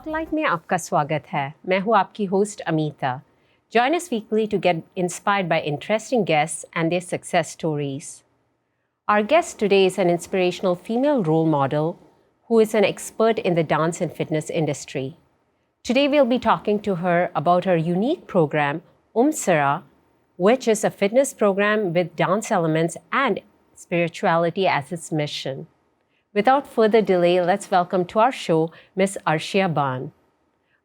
Spotlight में आपका स्वागत है। मैं हूँ आपकी host Amita. Join us weekly to get inspired by interesting guests and their success stories. Our guest today is an inspirational female role model who is an expert in the dance and fitness industry. Today we'll be talking to her about her unique program, Umsra, which is a fitness program with dance elements and spirituality as its mission. Without further delay, let's welcome to our show, Miss Arshiya Bhan.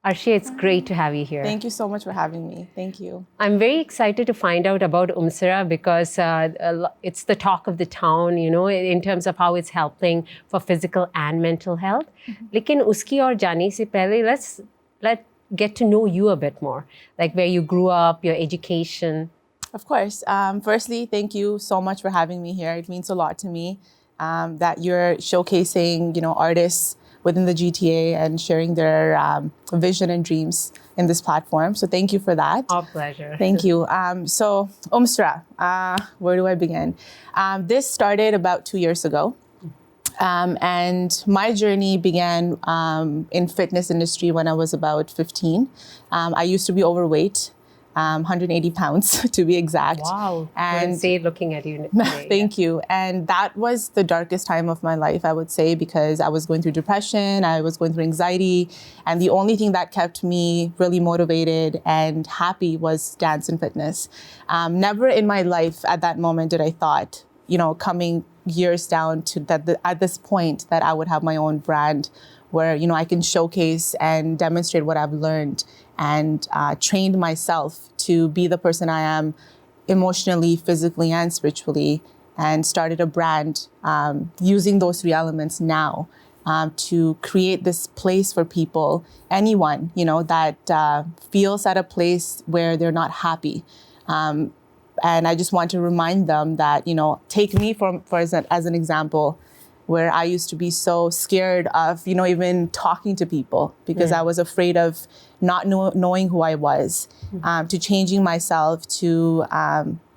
Arshiya, it's great to have you here. Thank you so much for having me. Thank you. I'm very excited to find out about Umsra because it's the talk of the town, you know, in terms of how it's helping for physical and mental health. लेकिन उसकी और जाने से पहले, let's get to know you a bit more, like where you grew up, your education. Of course. Firstly, thank you so much for having me here. It means a lot to me that you're showcasing, artists within the GTA and sharing their vision and dreams in this platform. So thank you for that. Our pleasure. Thank you. So Umsra, where do I begin? This started about 2 years ago. And my journey began in fitness industry when I was about 15. I used to be overweight. 180 pounds to be exact. Wow. And say looking at you today. Thank you. And that was the darkest time of my life, I would say, because I was going through depression, I was going through anxiety. And the only thing that kept me really motivated and happy was dance and fitness. Never in my life at that moment did I thought, coming years down to that at this point that I would have my own brand where, I can showcase and demonstrate what I've learned and trained myself to be the person I am emotionally, physically, and spiritually, and started a brand using those three elements now to create this place for people, anyone, that feels at a place where they're not happy. And I just want to remind them that, take me as an example, where I used to be so scared of, even talking to people because I was afraid of not knowing who I was, to changing myself, to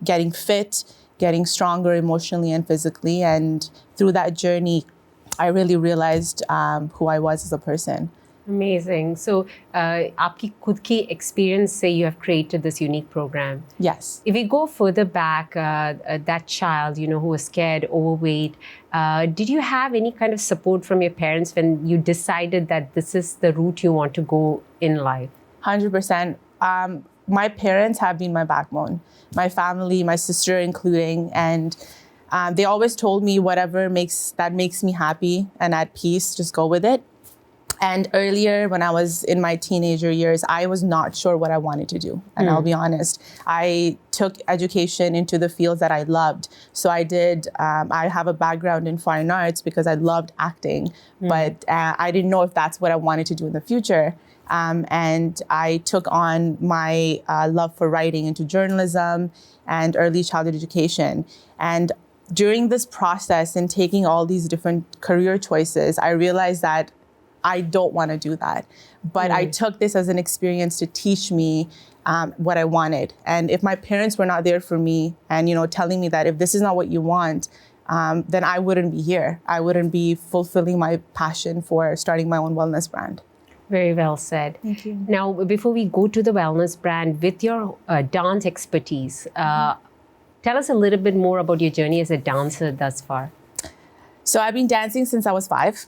getting fit, getting stronger emotionally and physically. And through that journey, I really realized who I was as a person. Amazing. So, आपकी खुद की experience से you have created this unique program. Yes. If we go further back, that child, who was scared, overweight, did you have any kind of support from your parents when you decided that this is the route you want to go in life? 100%. My parents have been my backbone, my family, my sister including, and they always told me whatever makes me happy and at peace, just go with it. And earlier, when I was in my teenager years, I was not sure what I wanted to do. And I'll be honest, I took education into the fields that I loved. So I have a background in fine arts because I loved acting, but I didn't know if that's what I wanted to do in the future. And I took on my love for writing into journalism and early childhood education. And during this process and taking all these different career choices, I realized that I don't want to do that. But I took this as an experience to teach me what I wanted. And if my parents were not there for me and, telling me that if this is not what you want, then I wouldn't be here. I wouldn't be fulfilling my passion for starting my own wellness brand. Very well said. Thank you. Now, before we go to the wellness brand, with your dance expertise, tell us a little bit more about your journey as a dancer thus far. So I've been dancing since I was 5.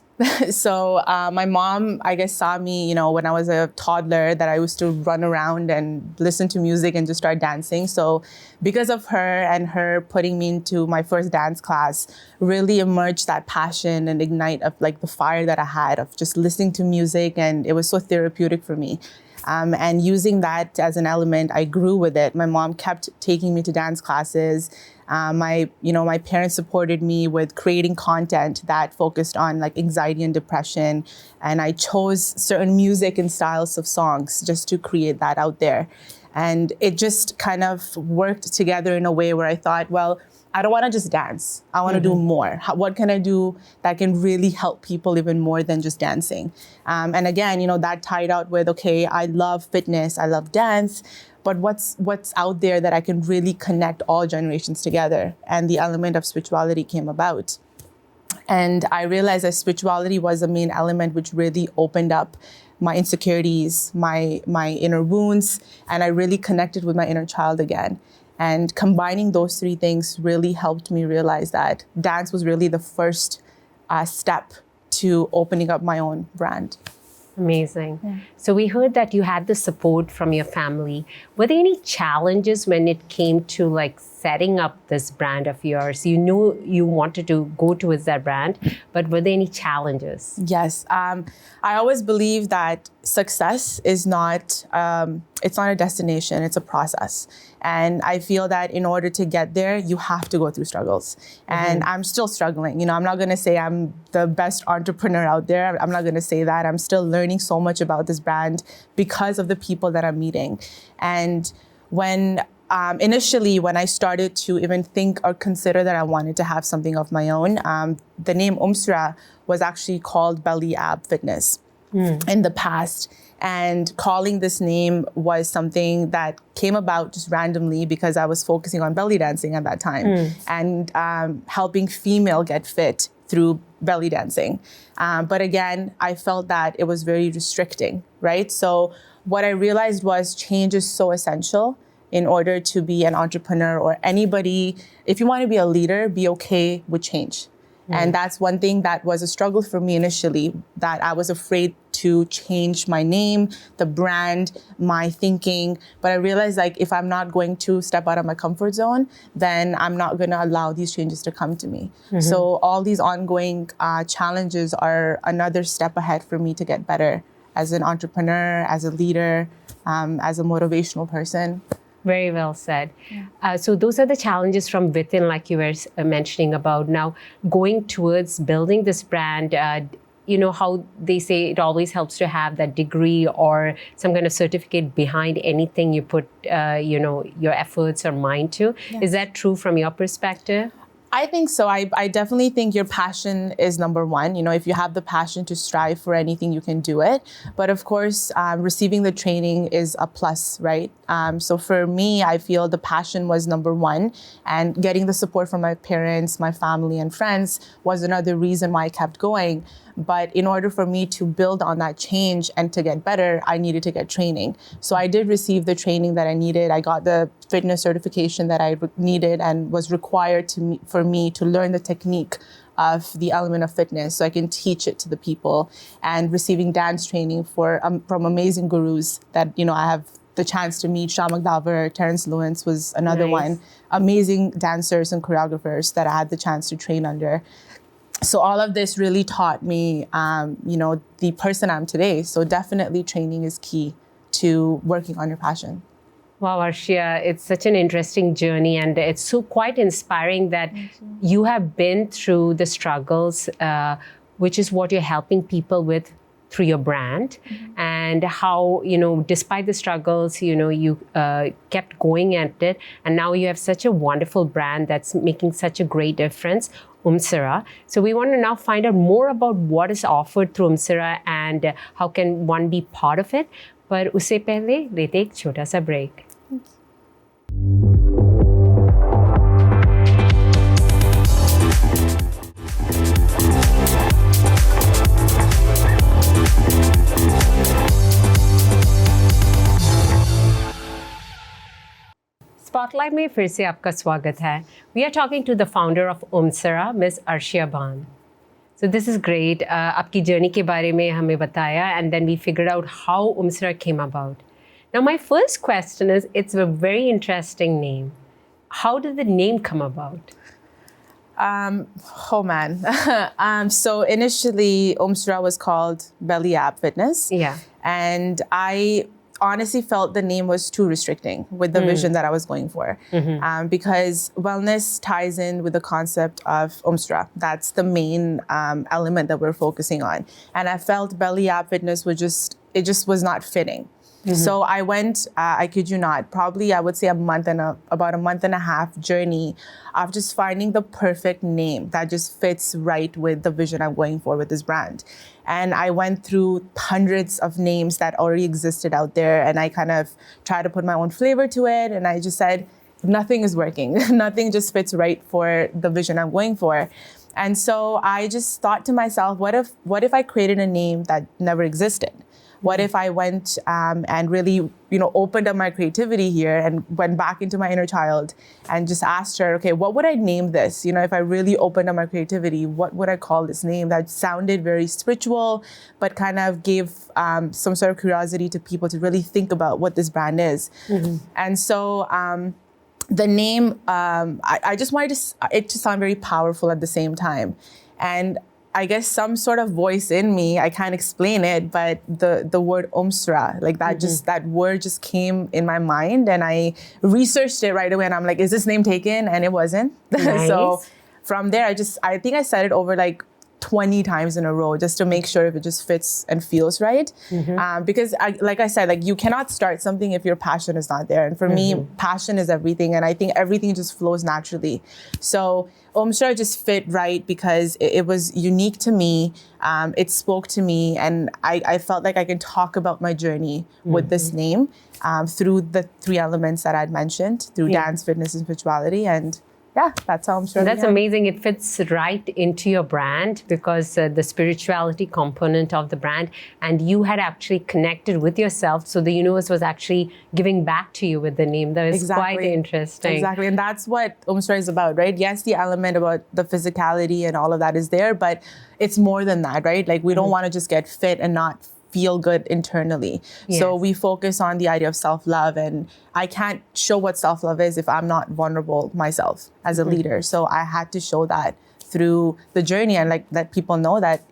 So my mom, I guess, saw me, when I was a toddler that I used to run around and listen to music and just start dancing. So because of her and her putting me into my first dance class, really emerged that passion and ignite of like the fire that I had of just listening to music. And it was so therapeutic for me. And using that as an element, I grew with it. My mom kept taking me to dance classes. My parents supported me with creating content that focused on like anxiety and depression. And I chose certain music and styles of songs just to create that out there. And it just kind of worked together in a way where I thought, well, I don't want to just dance. I want to do more. What can I do that can really help people even more than just dancing? And again, that tied out with, okay, I love fitness, I love dance, but what's out there that I can really connect all generations together? And the element of spirituality came about. And I realized that spirituality was a main element which really opened up my insecurities, my inner wounds, and I really connected with my inner child again. And combining those three things really helped me realize that dance was really the first step to opening up my own brand. Amazing. Yeah. So we heard that you had the support from your family. Were there any challenges when it came to like setting up this brand of yours? You knew you wanted to go towards that brand, but were there any challenges? Yes. I always believe that success is not, it's not a destination, it's a process. And I feel that in order to get there, you have to go through struggles. And I'm still struggling. You know, I'm not going to say I'm the best entrepreneur out there. I'm not going to say that. I'm still learning so much about this brand because of the people that I'm meeting. And when initially, when I started to even think or consider that I wanted to have something of my own, the name Umsra was actually called Belly Ab Fitness in the past. And calling this name was something that came about just randomly because I was focusing on belly dancing at that time and helping female get fit through belly dancing. But again, I felt that it was very restricting, right? So what I realized was change is so essential in order to be an entrepreneur or anybody. If you want to be a leader, be okay with change. And that's one thing that was a struggle for me initially, that I was afraid to change my name, the brand, my thinking. But I realized like if I'm not going to step out of my comfort zone, then I'm not going to allow these changes to come to me. So all these ongoing challenges are another step ahead for me to get better as an entrepreneur, as a leader, as a motivational person. Very well said. So those are the challenges from within, like you were mentioning about. Now, going towards building this brand, you know how they say it always helps to have that degree or some kind of certificate behind anything you put, you know, your efforts or mind to. Yes. Is that true from your perspective? I think so. I definitely think your passion is number one. You know, if you have the passion to strive for anything, you can do it. But of course, receiving the training is a plus, right? So for me, I feel the passion was number one, and getting the support from my parents, my family, and friends was another reason why I kept going. But in order for me to build on that change and to get better, I needed to get training. So I did receive the training that I needed. I got the fitness certification that I needed and was required for me to learn the technique of the element of fitness so I can teach it to the people. And receiving dance training from amazing gurus that, you know, I have the chance to meet. Shah Magdavar, Terrence Lewis was another one. Amazing dancers and choreographers that I had the chance to train under. So all of this really taught me, you know, the person I'm today. So definitely training is key to working on your passion. Wow, Arshiya, it's such an interesting journey, and it's so quite inspiring that you have been through the struggles, which is what you're helping people with through your brand, and how, you know, despite the struggles, you know, you kept going at it, and now you have such a wonderful brand that's making such a great difference, Umsra. So we want to now find out more about what is offered through Umsra and how can one be part of it. पर उससे पहले लेते एक छोटा सा break. Spotlight में फिर से आपका स्वागत है. We are talking to the founder of Umsra, Ms. Arshiya Bhan. So this is great. आपकी journey के बारे में हमें बताया, and then we figured out how Umsra came about. Now my first question is, it's a very interesting name. How did the name come about? Oh man. So initially Umsra was called Belly Ab Fitness. Yeah. And I honestly felt the name was too restricting with the vision that I was going for. Because wellness ties in with the concept of Umsra. That's the main element that we're focusing on. And I felt Belly Ab Fitness was just was not fitting. So I went, I kid you not, probably I would say about a month and a half journey of just finding the perfect name that just fits right with the vision I'm going for with this brand. And I went through hundreds of names that already existed out there, and I kind of tried to put my own flavor to it. And I just said, nothing is working. Nothing just fits right for the vision I'm going for. And so I just thought to myself, what if I created a name that never existed? What if I went and really, opened up my creativity here and went back into my inner child and just asked her, okay, what would I name this? If I really opened up my creativity, what would I call this name that sounded very spiritual, but kind of gave some sort of curiosity to people to really think about what this brand is. And so the name, I just wanted it to sound very powerful at the same time. And I guess some sort of voice in me, I can't explain it, but the word Umsra, like that that word just came in my mind, and I researched it right away, and I'm like, is this name taken? And it wasn't. Nice. So from there, I think I said it over like 20 times in a row just to make sure if it just fits and feels right. Because like I said, like you cannot start something if your passion is not there. And for me, passion is everything. And I think everything just flows naturally. So Umsra just fit right because it was unique to me. It spoke to me, and I felt like I can talk about my journey with this name through the 3 elements that I'd mentioned, through dance, fitness, and spirituality. And yeah, that's how I'm sure. That's amazing. It fits right into your brand because the spirituality component of the brand, and you had actually connected with yourself. So the universe was actually giving back to you with the name. That is quite interesting. Exactly. And that's what Umsra is about, right? Yes, the element about the physicality and all of that is there, but it's more than that, right? Like we don't want to just get fit and not feel good internally. Yes. So we focus on the idea of self-love, and I can't show what self-love is if I'm not vulnerable myself as a leader. So I had to show that through the journey and like let people know that,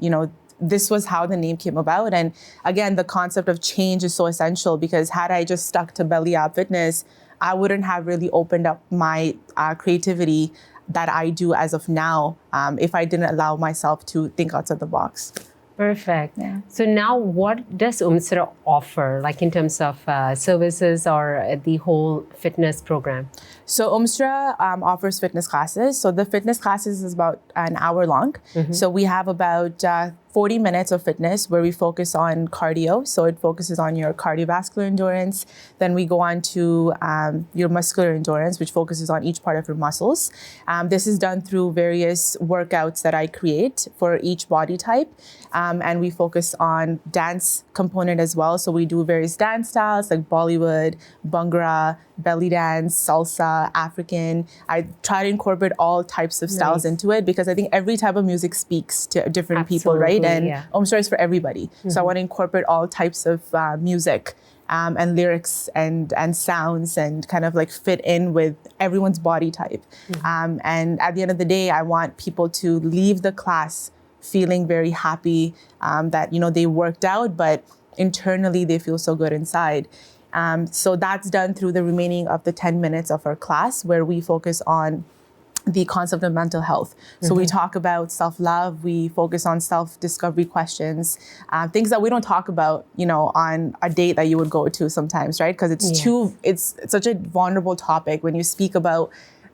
this was how the name came about. And again, the concept of change is so essential because had I just stuck to belly up fitness, I wouldn't have really opened up my creativity that I do as of now if I didn't allow myself to think outside the box. Perfect. Yeah. So now what does Umsra offer, like in terms of services or the whole fitness program? So Umsra offers fitness classes. So the fitness classes is about an hour long. So we have about 40 minutes of fitness where we focus on cardio. So it focuses on your cardiovascular endurance. Then we go on to your muscular endurance, which focuses on each part of your muscles. This is done through various workouts that I create for each body type. And we focus on dance component as well. So we do various dance styles like Bollywood, Bhangra, belly dance, salsa, African. I try to incorporate all types of styles into it because I think every type of music speaks to different people, right? And Umsra is for everybody. So I want to incorporate all types of music and lyrics and sounds and kind of like fit in with everyone's body type. And at the end of the day, I want people to leave the class feeling very happy that, they worked out, but internally they feel so good inside. So that's done through the remaining of the 10 minutes of our class where we focus on the concept of mental health. So we talk about self-love, we focus on self-discovery questions, things that we don't talk about, on a date that you would go to sometimes, right? Because it's such a vulnerable topic when you speak about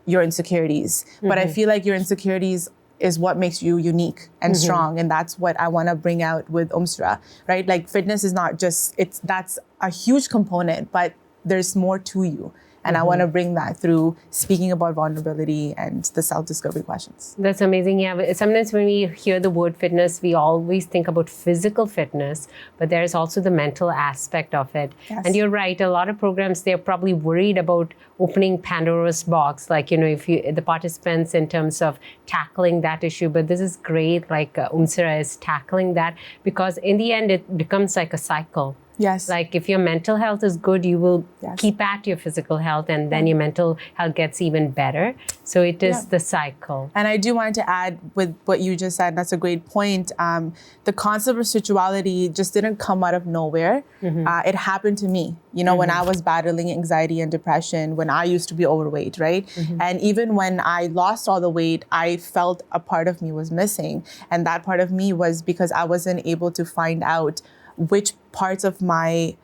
your insecurities. But I feel like your insecurities is what makes you unique and strong. And that's what I want to bring out with Umsra, right? Like fitness is not just, that's a huge component, but there's more to you. And I want to bring that through speaking about vulnerability and the self-discovery questions. That's amazing. Yeah. Sometimes when we hear the word fitness, we always think about physical fitness, but there's also the mental aspect of it. Yes. And you're right. A lot of programs, they're probably worried about opening Pandora's box, like, if the participants in terms of tackling that issue. But this is great. Like Umsra is tackling that because in the end, it becomes like a cycle. Yes. Like if your mental health is good, you will keep at your physical health and then your mental health gets even better. So it is the cycle. And I do want to add with what you just said, that's a great point. The concept of spirituality just didn't come out of nowhere. It happened to me, when I was battling anxiety and depression, when I used to be overweight, right? And even when I lost all the weight, I felt a part of me was missing. And that part of me was because I wasn't able to find out which parts of my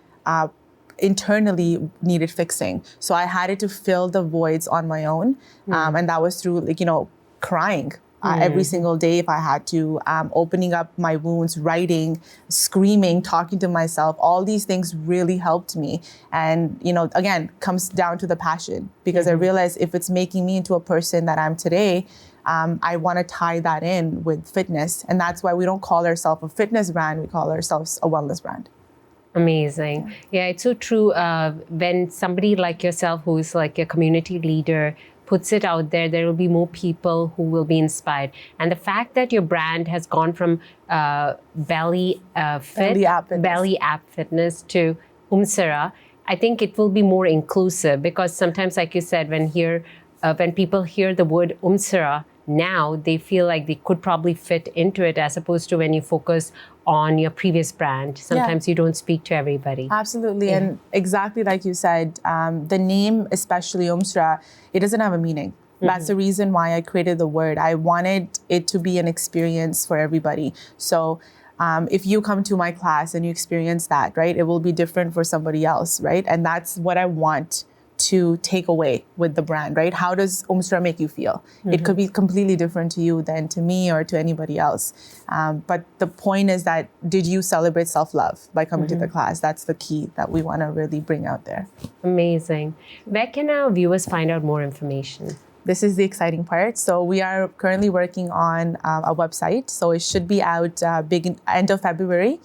internally needed fixing. So I had to fill the voids on my own. And that was through crying every single day if I had to, opening up my wounds, writing, screaming, talking to myself. All these things really helped me. And, again, comes down to the passion because I realized if it's making me into a person that I'm today, I want to tie that in with fitness. And that's why we don't call ourselves a fitness brand. We call ourselves a wellness brand. Amazing. Yeah, it's so true. When somebody like yourself, who is like a community leader, puts it out there, there will be more people who will be inspired. And the fact that your brand has gone from belly app fitness to Umsra, I think it will be more inclusive, because sometimes, like you said, when people hear the word Umsra, now they feel like they could probably fit into it, as opposed to when you focus on your previous brand. Sometimes you don't speak to everybody. Absolutely. And exactly like you said, the name, especially Umsra, it doesn't have a meaning. That's the reason why I created the word. I wanted it to be an experience for everybody. So if you come to my class and you experience that, right, it will be different for somebody else, right? And that's what I want to take away with the brand, right? How does Umsra make you feel? It could be completely different to you than to me or to anybody else. But the point is that, did you celebrate self-love by coming to the class? That's the key that we want to really bring out there. Amazing. Where can our viewers find out more information? This is the exciting part. So we are currently working on a website. So it should be out end of February.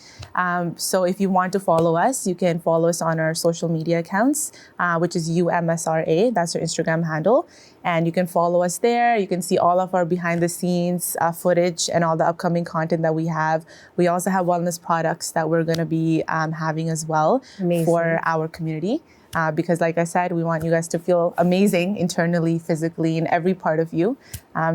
So if you want to follow us, you can follow us on our social media accounts, which is UMSRA. That's our Instagram handle. And you can follow us there. You can see all of our behind the scenes footage and all the upcoming content that we have. We also have wellness products that we're going to be having as well. Amazing. For our community. Because like I said, we want you guys to feel amazing internally, physically, in every part of you.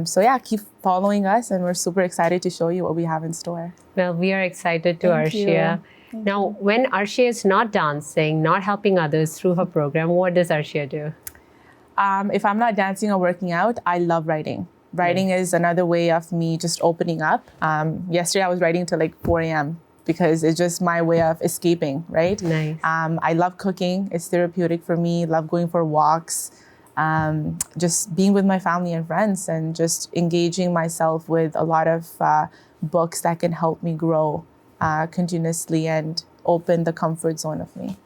So yeah, keep following us, and we're super excited to show you what we have in store. Well, we are excited to, Thank Arshiya. you. Now, when Arshiya is not dancing, not helping others through her program, what does Arshiya do? If I'm not dancing or working out, I love writing. Writing is another way of me just opening up. Yesterday I was writing till like 4 a.m. because it's just my way of escaping, right? Nice. I love cooking. It's therapeutic for me. Love going for walks. Just being with my family and friends, and just engaging myself with a lot of books that can help me grow continuously and open the comfort zone of me.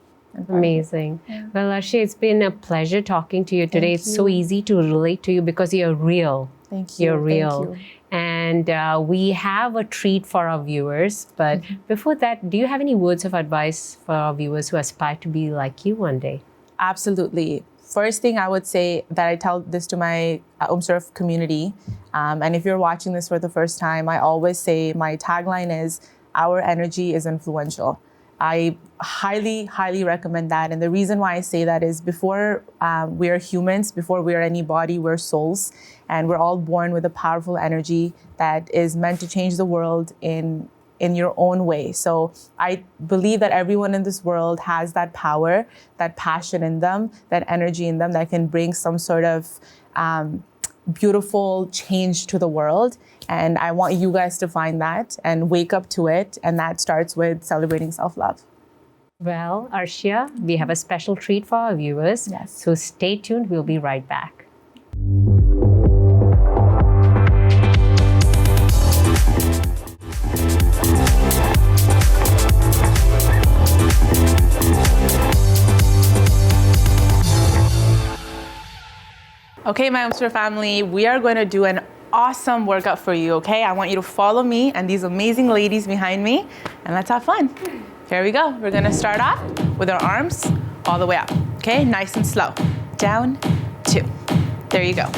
Amazing. Yeah. Well, Arshiya, it's been a pleasure talking to you today. It's so you. easy to relate to you because you're real. Thank you. You're real. Thank you. And we have a treat for our viewers. But before that, do you have any words of advice for our viewers who aspire to be like you one day? Absolutely. First thing I would say, that I tell this to my Umsra community, and if you're watching this for the first time, I always say my tagline is, our energy is influential. I highly, highly recommend that. And the reason why I say that is, before we are humans, before we are any body, we're souls. And we're all born with a powerful energy that is meant to change the world in your own way. So I believe that everyone in this world has that power, that passion in them, that energy in them that can bring some sort of beautiful change to the world. And I want you guys to find that and wake up to it. And that starts with celebrating self-love. Well, Arshiya, we have a special treat for our viewers. Yes. So stay tuned. We'll be right back. Okay, my Umsra family, we are going to do an awesome workout for you, okay? I want you to follow me and these amazing ladies behind me, and let's have fun. Here we go. We're going to start off with our arms all the way up, okay? Nice and slow. Down, 2. There you go.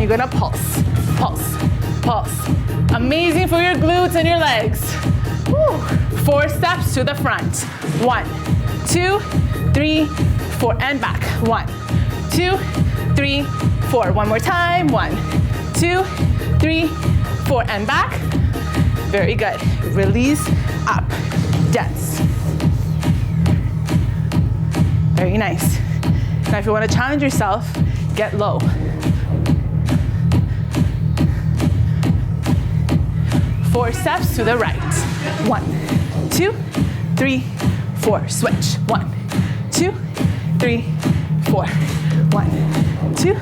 you're gonna pulse, pulse, pulse. Amazing for your glutes and your legs. Woo. 4 steps to the front. 1, 2, 3, 4, and back. 1, 2, 3, 4. One more time. 1, 2, 3, 4, and back. Very good. Release, up, dense. Very nice. Now if you want to challenge yourself, get low. 4 steps to the right. 1, 2, 3, 4. Switch. 1, 2, 3, 4. 1, 2,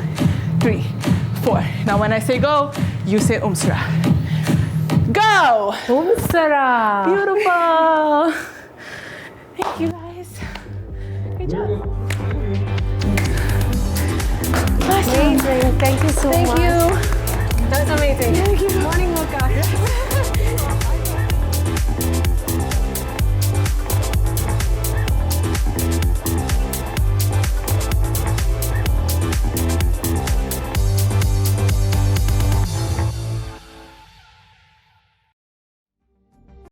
3, 4. Now when I say go, you say Umsra. Go! Umsra! Beautiful! Thank you guys. Great job. Amazing. Thank you so much. Thank you. That was amazing. Thank you. Morning workout.